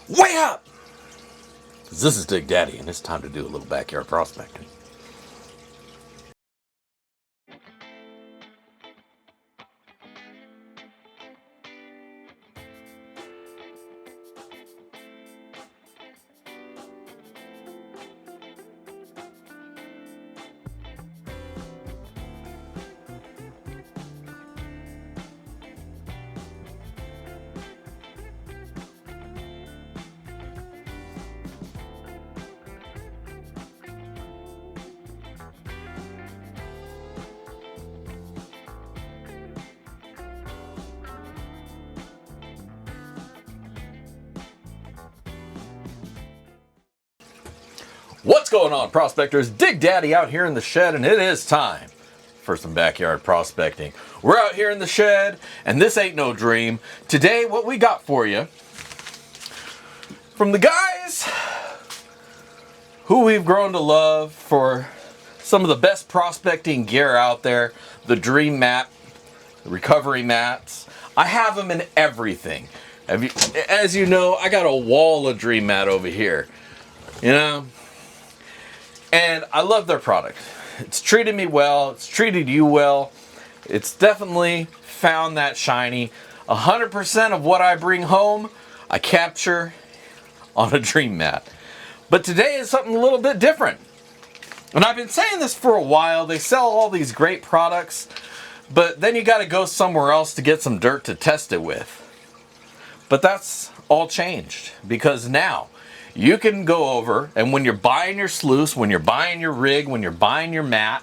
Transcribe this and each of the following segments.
Way up! 'Cause this is Dig Daddy, and it's time to do a little backyard prospecting. What's going on, prospectors? Dig Daddy out here in the shed, and it is time for some backyard prospecting. We're out here in the shed, and this ain't no dream. Today, what we got for you from the guys who we've grown to love for some of the best prospecting gear out there, the Dream mat, the recovery mats. I have them in everything. As you know, I got a wall of Dream mat over here, you know? And I love their product. It's treated me well. It's treated you well. It's definitely found that shiny. 100% of what I bring home, I capture on a Dream mat. But today is something a little bit different. And I've been saying this for a while. They sell all these great products, but then you got to go somewhere else to get some dirt to test it with. But that's all changed, because now you can go over, and when you're buying your sluice, when you're buying your rig, when you're buying your mat,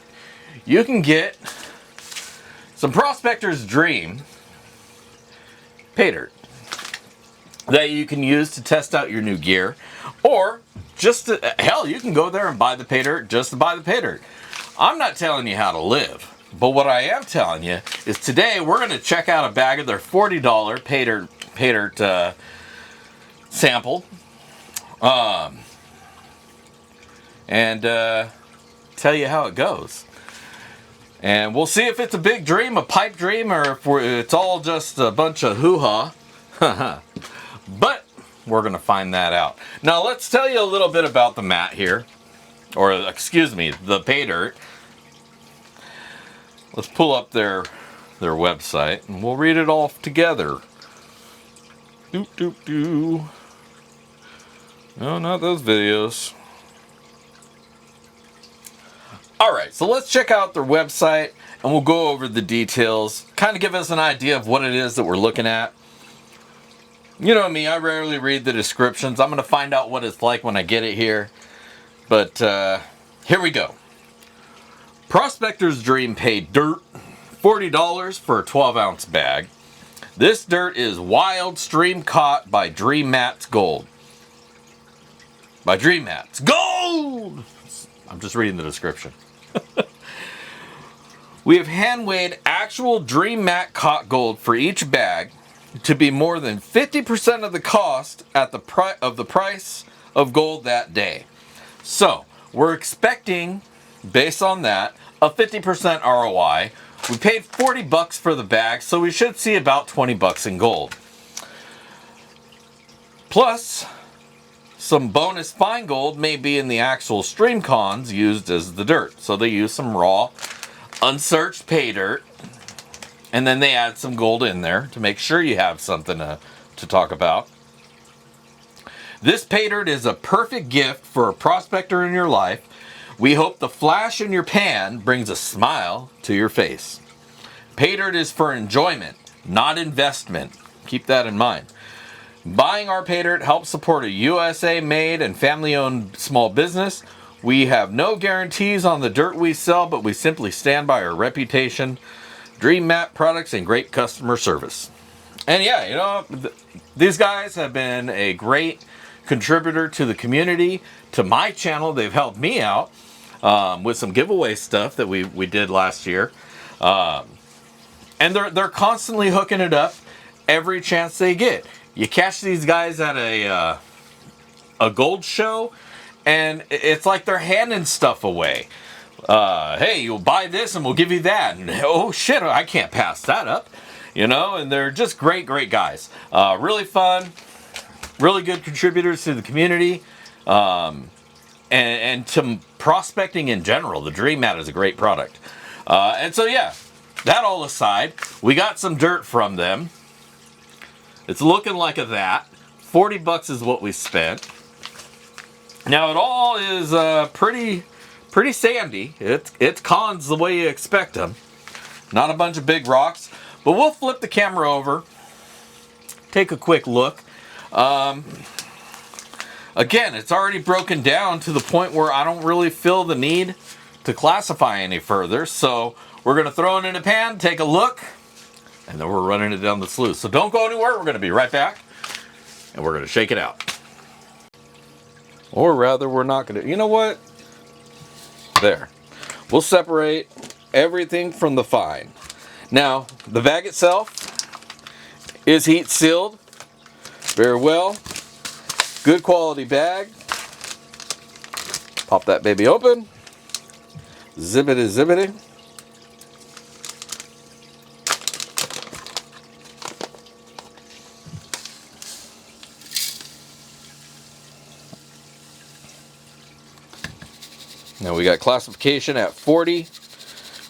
you can get some Prospectors Dream PAYDURT that you can use to test out your new gear. Or just hell, you can go there and buy the PAYDURT just to buy the PAYDURT. I'm not telling you how to live, but what I am telling you is today we're going to check out a bag of their $40 PAYDURT sample. And tell you how it goes. And we'll see if it's a big dream, a pipe dream, or if it's all just a bunch of hoo-ha. But we're going to find that out. Now let's tell you a little bit about the mat here. Or, excuse me, the PAYDURT. Let's pull up their website, and we'll read it all together. Doop, doop, doo. No, not those videos. Alright, so let's check out their website and we'll go over the details. Kind of give us an idea of what it is that we're looking at. You know me, I rarely read the descriptions. I'm going to find out what it's like when I get it here. But here we go. Prospectors Dream PAYDURT, $40 for a 12-ounce bag. This dirt is wild stream caught by Dream Mats Gold. By Dream Mats Gold! I'm just reading the description. We have hand-weighed actual Dream Mat caught gold for each bag to be more than 50% of the cost at the price of gold that day. So, we're expecting, based on that, a 50% ROI. We paid $40 for the bag, so we should see about $20 in gold. Plus, some bonus fine gold may be in the actual stream cons used as the dirt. So they use some raw, unsearched PAYDURT, and then they add some gold in there to make sure you have something to talk about. This PAYDURT is a perfect gift for a prospector in your life. We hope the flash in your pan brings a smile to your face. PAYDURT is for enjoyment, not investment. Keep that in mind. Buying our PAYDURT helps support a USA-made and family-owned small business. We have no guarantees on the dirt we sell, but we simply stand by our reputation, Dream Mat products, and great customer service. And yeah, you know, these guys have been a great contributor to the community, to my channel. They've helped me out with some giveaway stuff that we did last year. And they're constantly hooking it up every chance they get. You catch these guys at a gold show, and it's like they're handing stuff away. Hey, you'll buy this and we'll give you that. And oh shit, I can't pass that up. You know, and they're just great guys. Really fun. really good contributors to the community, and to prospecting in general. The Dream mat is a great product. And so yeah, that all aside, we got some dirt from them. It's looking like a that. 40 bucks is what we spent. Now it all is pretty sandy. It's cons the way you expect them. Not a bunch of big rocks. But we'll flip the camera over, take a quick look. Again, it's already broken down to the point where I don't really feel the need to classify any further. So we're going to throw it in a pan, take a look, and then we're running it down the sluice. So don't go anywhere. We're going to be right back, and we're going to shake it out. Or rather, we're not going to. You know what? There. We'll separate everything from the fine. Now, the bag itself is heat sealed very well. Good quality bag. Pop that baby open. Zippity zippity. Now we got classification at 40.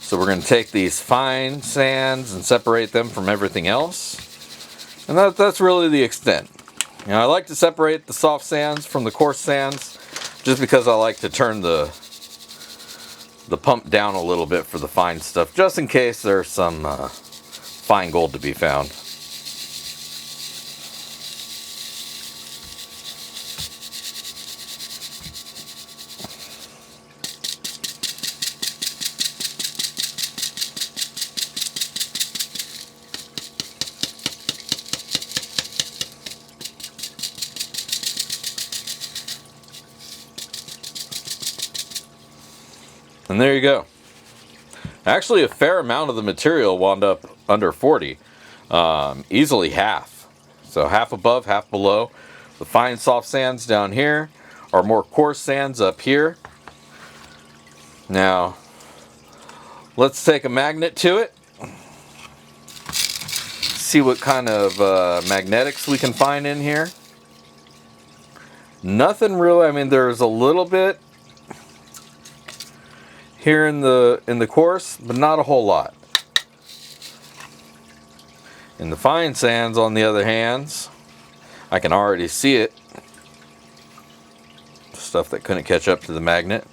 So we're going to take these fine sands and separate them from everything else. And that's really the extent. You know, I like to separate the soft sands from the coarse sands just because I like to turn the pump down a little bit for the fine stuff, just in case there's some fine gold to be found. And there you go. Actually, a fair amount of the material wound up under 40. Easily half. So half above, half below. The fine soft sands down here are more coarse sands up here. Now, let's take a magnet to it. See what kind of magnetics we can find in here. Nothing really. I mean, there's a little bit here in the coarse, but not a whole lot. In the fine sands, on the other hand, I can already see it. Stuff that couldn't catch up to the magnet,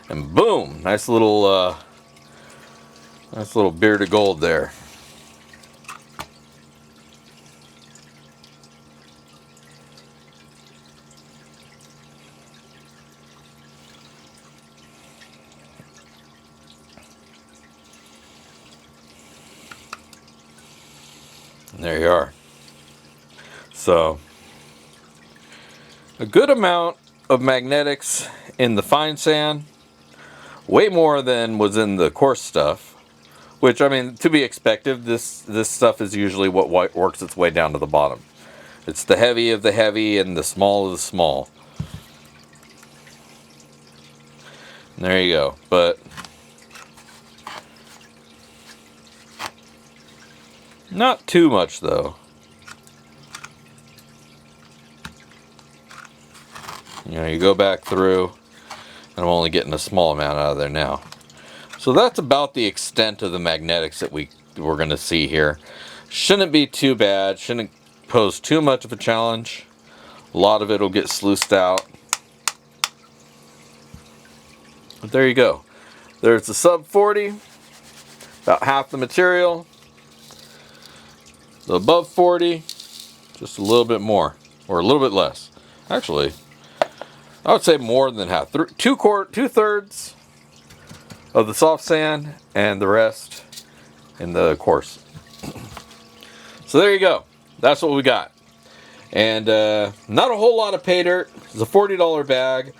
and boom, nice little beard of gold there. And there you are. So, a good amount of magnetics in the fine sand, way more than was in the coarse stuff, which, I mean, to be expected. This stuff is usually what works its way down to the bottom. It's the heavy of the heavy and the small of the small. And there you go. But not too much, though. You know, you go back through, and I'm only getting a small amount out of there now. So that's about the extent of the magnetics that we're going to see here. Shouldn't be too bad. Shouldn't pose too much of a challenge. A lot of it will get sluiced out. But there you go. There's the sub 40. About half the material. The above 40, just a little bit more, or a little bit less. Actually, I would say more than half. Two-thirds of the soft sand, and the rest in the coarse. So there you go. That's what we got. And not a whole lot of pay dirt. It's a $40 bag.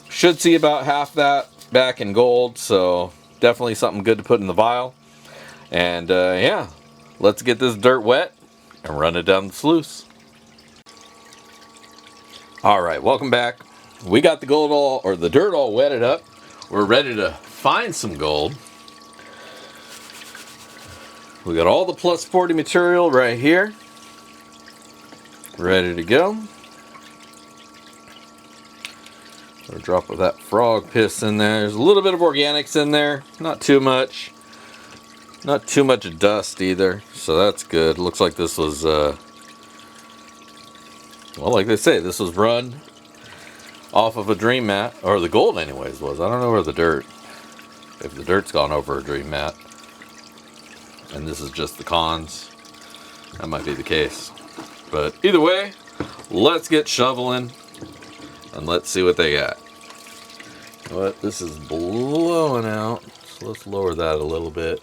Should see about half that back in gold, so definitely something good to put in the vial. And yeah. Let's get this dirt wet and run it down the sluice. Alright, welcome back. We got the dirt all wetted up. We're ready to find some gold. We got all the plus 40 material right here. Ready to go. Or a drop of that frog piss in there. There's a little bit of organics in there, not too much. Not too much dust either, so that's good. Looks like this was, well, like they say, this was run off of a dream mat, or the gold anyways was. I don't know where the dirt, if the dirt's gone over a dream mat. And this is just the cons. That might be the case. But either way, let's get shoveling and let's see what they got. But this is blowing out, so let's lower that a little bit.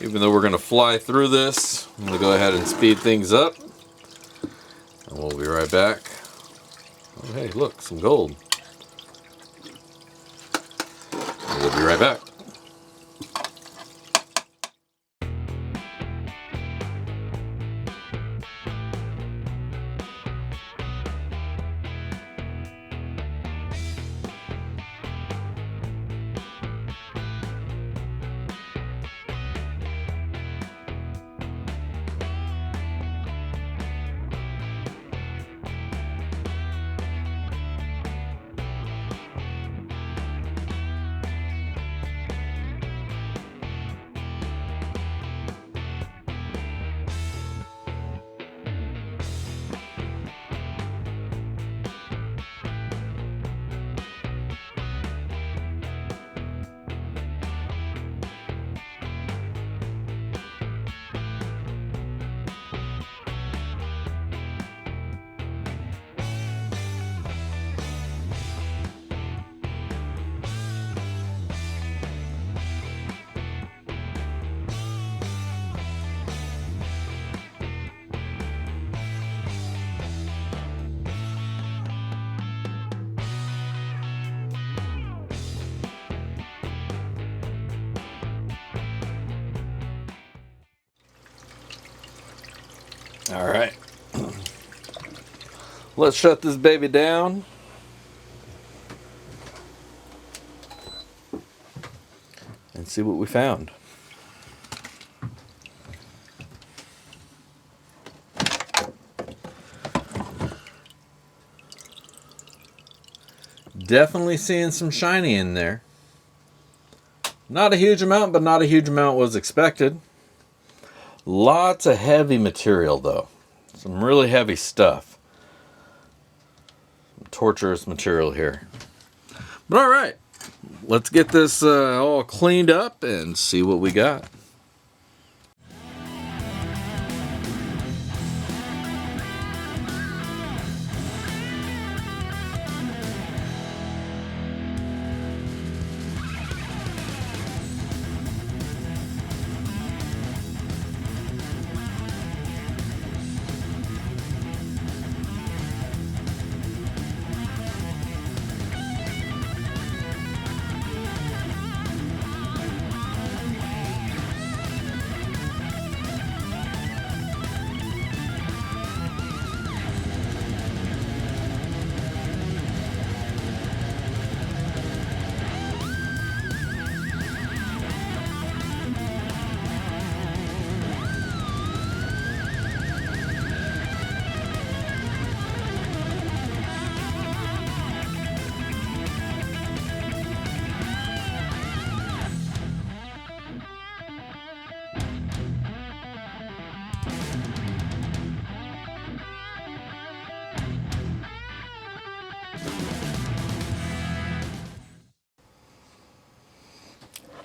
Even though we're going to fly through this, I'm going to go ahead and speed things up. And we'll be right back. Oh, hey, look, some gold. And we'll be right back. All right, let's shut this baby down. And see what we found. Definitely seeing some shiny in there. Not a huge amount, but not a huge amount was expected. Lots of heavy material though. Some really heavy stuff. Some torturous material here. But all right, let's get this all cleaned up and see what we got.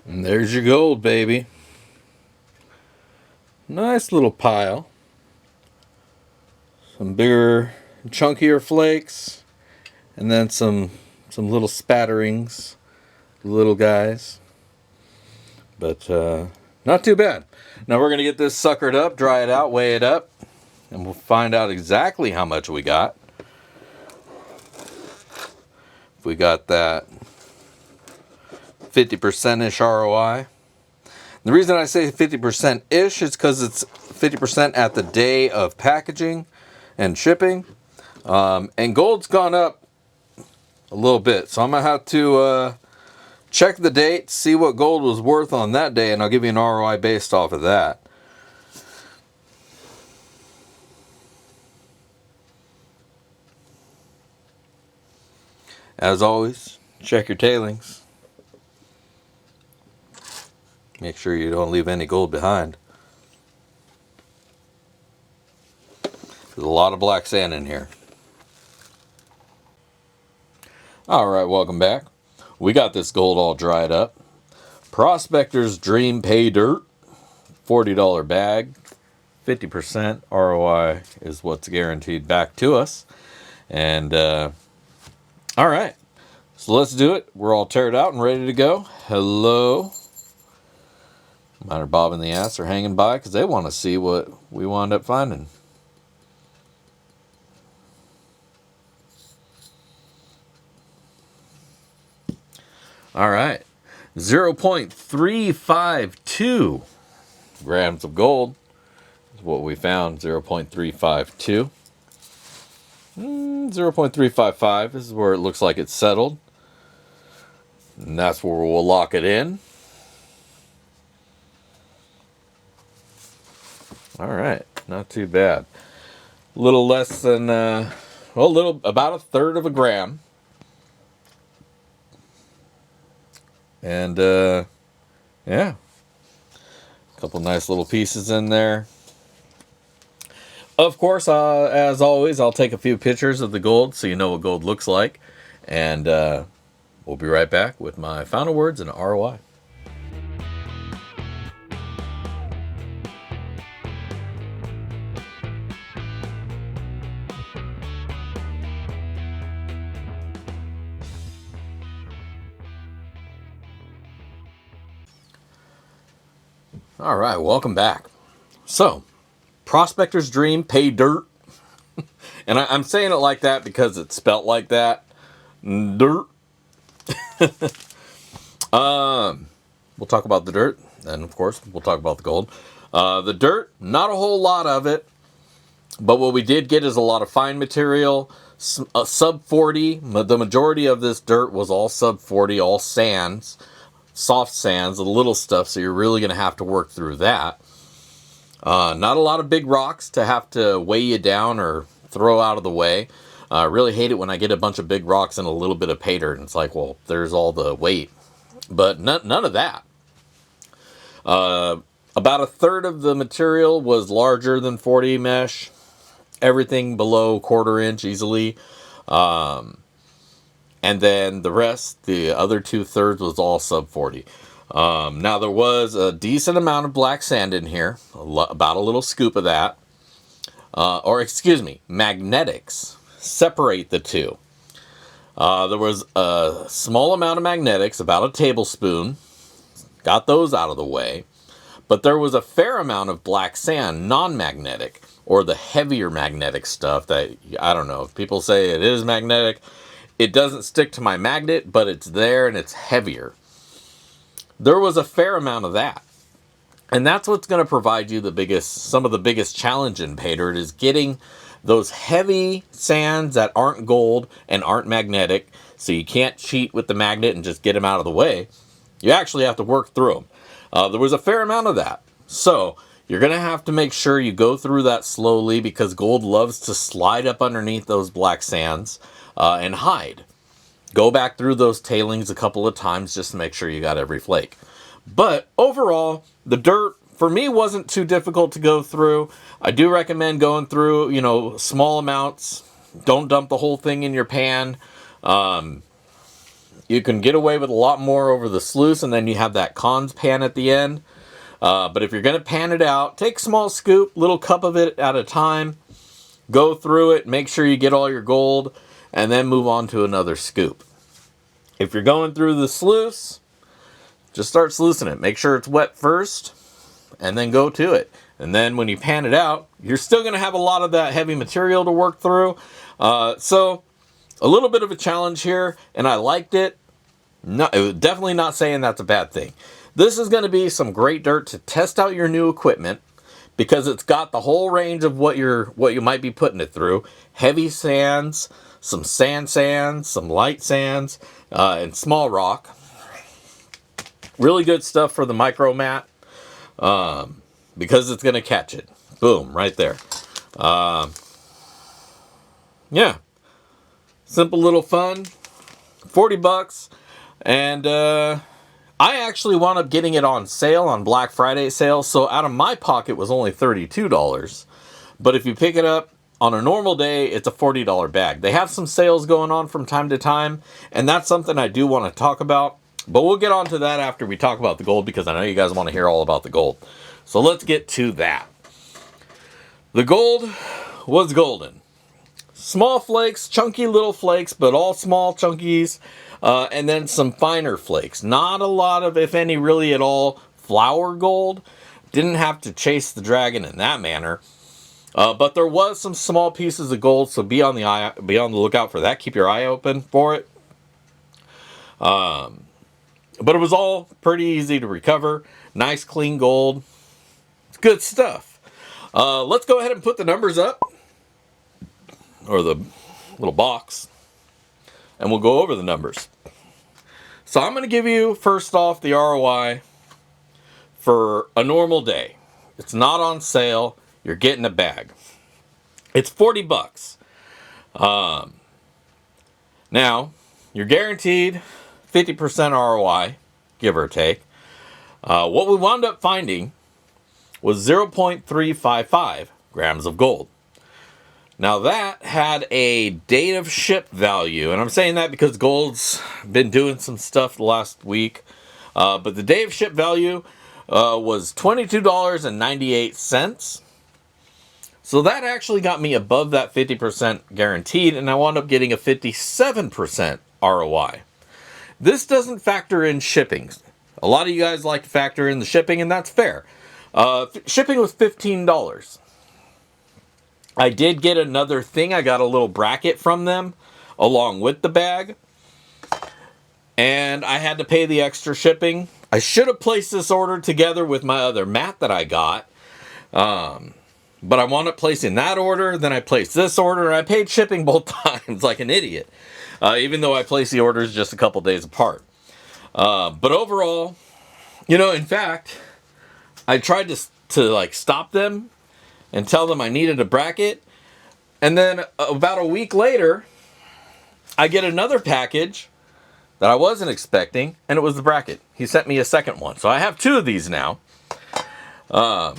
And there's your gold, baby. Nice little pile. Some bigger, chunkier flakes. And then some little spatterings. Little guys. But not too bad. Now we're going to get this suckered up, dry it out, weigh it up. And we'll find out exactly how much we got. If we got that 50%-ish ROI. The reason I say 50%-ish is because it's 50% at the day of packaging and shipping. And gold's gone up a little bit. So I'm going to have to check the date, see what gold was worth on that day, and I'll give you an ROI based off of that. As always, check your tailings. Make sure you don't leave any gold behind. There's a lot of black sand in here. Alright, welcome back. We got this gold all dried up. Prospectors Dream PAYDURT. $40 bag. 50% ROI is what's guaranteed back to us. And, alright. So let's do it. We're all teared out and ready to go. Hello. Mine bobbing the ass are hanging by because they want to see what we wound up finding. All right, 0.352 grams of gold is what we found. 0.352. 0.355. This is where it looks like it's settled. And that's where we'll lock it in. All right, not too bad. A little less than, about a third of a gram. And, yeah. A couple nice little pieces in there. Of course, as always, I'll take a few pictures of the gold so you know what gold looks like. And we'll be right back with my final words and ROI. All right, welcome back. So, Prospectors Dream PAYDURT. And I'm saying it like that because it's spelt like that. Dirt. We'll talk about the dirt. And, of course, we'll talk about the gold. The dirt, not a whole lot of it. But what we did get is a lot of fine material. Sub 40. The majority of this dirt was all sub 40, all sands. Soft sands, the little stuff, so you're really going to have to work through that. Not a lot of big rocks to have to weigh you down or throw out of the way. I really hate it when I get a bunch of big rocks and a little bit of pay dirt, and it's like, well, there's all the weight. But none of that. About a third of the material was larger than 40 mesh. Everything below 1/4 inch easily. And then the rest, the other 2/3 was all sub 40. Now there was a decent amount of black sand in here, about a little scoop of that. Or excuse me, magnetics. Separate the two. There was a small amount of magnetics, about a tablespoon. Got those out of the way. But there was a fair amount of black sand, non-magnetic, or the heavier magnetic stuff that, I don't know, if people say it is magnetic. It doesn't stick to my magnet, but it's there and it's heavier. There was a fair amount of that. And that's what's going to provide you some of the biggest challenge in PAYDURT is getting those heavy sands that aren't gold and aren't magnetic. So you can't cheat with the magnet and just get them out of the way. You actually have to work through them. There was a fair amount of that. So you're going to have to make sure you go through that slowly because gold loves to slide up underneath those black sands. And hide. Go back through those tailings a couple of times just to make sure you got every flake. But overall, the dirt for me wasn't too difficult to go through. I do recommend going through, small amounts. Don't dump the whole thing in your pan. You can get away with a lot more over the sluice, and then you have that cons pan at the end. But if you're going to pan it out, take a small scoop, little cup of it at a time. Go through it, make sure you get all your gold. And then move on to another scoop. If you're going through the sluice, just start sluicing it. Make sure it's wet first, and then go to it. And then when you pan it out, you're still going to have a lot of that heavy material to work through. So, a little bit of a challenge here, and I liked it. No, definitely not saying that's a bad thing. This is going to be some great dirt to test out your new equipment, because it's got the whole range of what you might be putting it through. Heavy sands, some sands, some light sands, and small rock. Really good stuff for the micro mat, because it's going to catch it. Boom, right there. Yeah. Simple little fun. 40 bucks. And I actually wound up getting it on sale, on Black Friday sale. So out of my pocket was only $32. But if you pick it up on a normal day, it's a $40 bag. They have some sales going on from time to time, and that's something I do want to talk about. But we'll get on to that after we talk about the gold, because I know you guys want to hear all about the gold. So let's get to that. The gold was golden. Small flakes, chunky little flakes, but all small chunkies, and then some finer flakes. Not a lot of, if any, really at all, flour gold. Didn't have to chase the dragon in that manner. But there was some small pieces of gold, so be on the lookout for that. Keep your eye open for it. But it was all pretty easy to recover. Nice, clean gold. It's good stuff. Let's go ahead and put the numbers up, or the little box, and we'll go over the numbers. So I'm going to give you, first off, the ROI for a normal day. It's not on sale. You're getting a bag. It's 40 bucks. Now, you're guaranteed 50% ROI, give or take. What we wound up finding was 0.355 grams of gold. Now that had a date of ship value, and I'm saying that because gold's been doing some stuff the last week, but the date of ship value was $22.98. So that actually got me above that 50% guaranteed, and I wound up getting a 57% ROI. This doesn't factor in shipping. A lot of you guys like to factor in the shipping, and that's fair. Shipping was $15. I did get another thing. I got a little bracket from them along with the bag, and I had to pay the extra shipping. I should have placed this order together with my other mat that I got, but I wound up placing that order, then I placed this order, and I paid shipping both times like an idiot, even though I placed the orders just a couple days apart. But overall, in fact, I tried to like stop them and tell them I needed a bracket. And then about a week later, I get another package that I wasn't expecting, and it was the bracket. He sent me a second one. So I have two of these now. So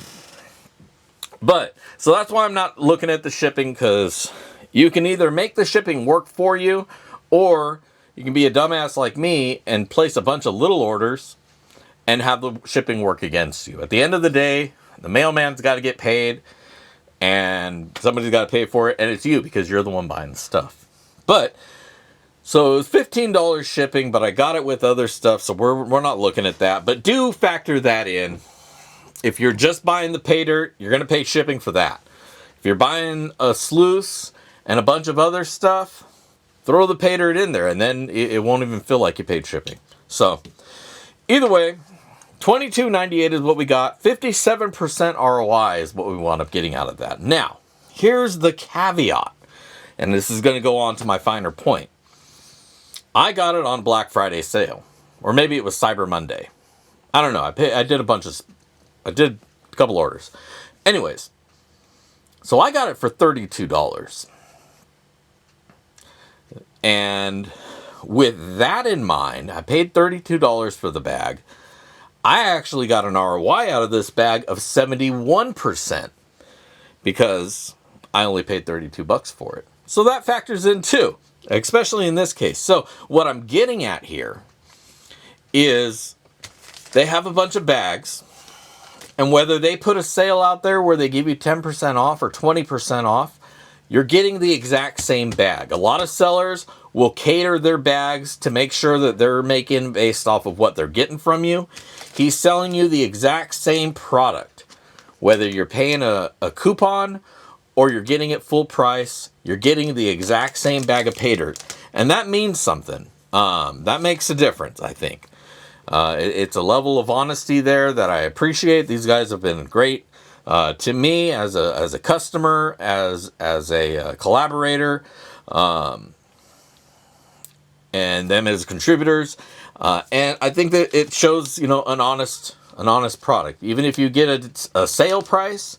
that's why I'm not looking at the shipping, because you can either make the shipping work for you, or you can be a dumbass like me and place a bunch of little orders and have the shipping work against you. At the end of the day, the mailman's got to get paid, and somebody's got to pay for it, and it's you, because you're the one buying the stuff. But so it was $15 shipping, but I got it with other stuff, so we're not looking at that. But do factor that in. If you're just buying the pay dirt, you're going to pay shipping for that. If you're buying a sluice and a bunch of other stuff, throw the pay dirt in there, and then it won't even feel like you paid shipping. So either way, $22.98 is what we got. 57% ROI is what we wound up getting out of that. Now, here's the caveat, and this is going to go on to my finer point. I got it on Black Friday sale, or maybe it was Cyber Monday. I don't know. I did a couple orders. Anyways, so I got it for $32. And with that in mind, I paid $32 for the bag. I actually got an ROI out of this bag of 71%, because I only paid 32 bucks for it. So that factors in too, especially in this case. So what I'm getting at here is they have a bunch of bags, and whether they put a sale out there where they give you 10% off or 20% off, you're getting the exact same bag. A lot of sellers will cater their bags to make sure that they're making based off of what they're getting from you. He's selling you the exact same product. Whether you're paying a coupon or you're getting it full price, you're getting the exact same bag of pay dirt. And that means something. That makes a difference, I think. It's a level of honesty there that I appreciate. These guys have been great to me as a customer, as a collaborator. and them as contributors. And I think that it shows, you know, an honest product. Even if you get a sale price,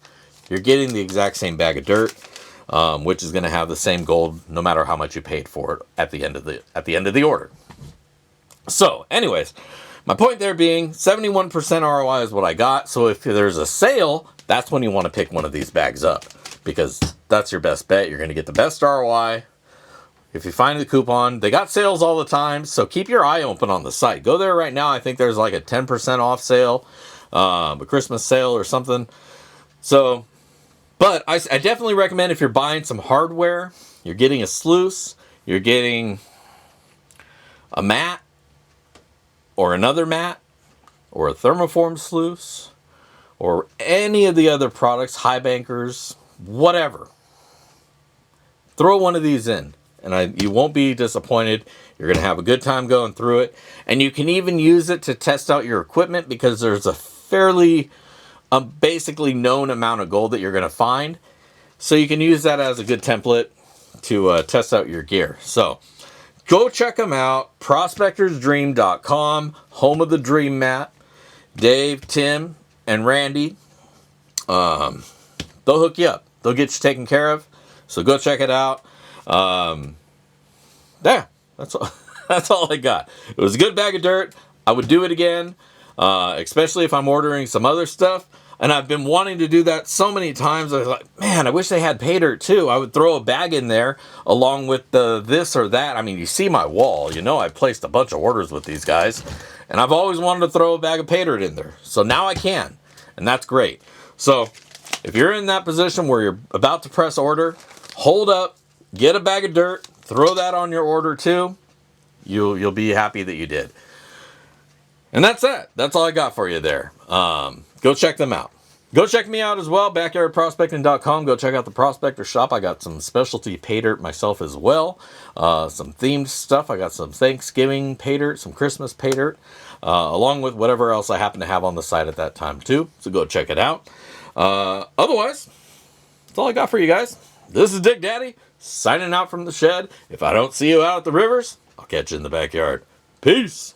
you're getting the exact same bag of dirt, which is going to have the same gold no matter how much you paid for it at the end of the order. So, anyways, my point there being 71% ROI is what I got. So if there's a sale, that's when you want to pick one of these bags up, because that's your best bet. You're going to get the best ROI. If you find the coupon, they got sales all the time, so keep your eye open on the site. Go there right now. I think there's like a 10% off sale, a Christmas sale or something. So, but I definitely recommend if you're buying some hardware, you're getting a sluice, you're getting a mat, or another mat, or a thermoform sluice, or any of the other products, high bankers, whatever. Throw one of these in, and you won't be disappointed. You're going to have a good time going through it. And you can even use it to test out your equipment, because there's a fairly basically known amount of gold that you're going to find. So you can use that as a good template to test out your gear. So go check them out. ProspectorsDream.com, home of the Dream Mat. Dave, Tim, and Randy, they'll hook you up. They'll get you taken care of. So go check it out. Yeah, that's all. That's all I got. It was a good bag of dirt. I would do it again, especially if I'm ordering some other stuff. And I've been wanting to do that so many times. I was like, man, I wish they had pay dirt too. I would throw a bag in there along with the this or that. I mean, you see my wall. You know I placed a bunch of orders with these guys. And I've always wanted to throw a bag of pay dirt in there. So now I can. And that's great. So if you're in that position where you're about to press order, hold up, get a bag of dirt, throw that on your order too. You'll be happy that you did. And that's it. That's all I got for you there. Go check them out. Go check me out as well, backyardprospecting.com. Go check out the Prospector shop. I got some specialty pay dirt myself as well. Some themed stuff. I got some Thanksgiving pay dirt, some Christmas pay dirt, along with whatever else I happen to have on the site at that time too. So go check it out. Otherwise, that's all I got for you guys. This is Dick Daddy, signing out from the shed. If I don't see you out at the rivers, I'll catch you in the backyard. Peace.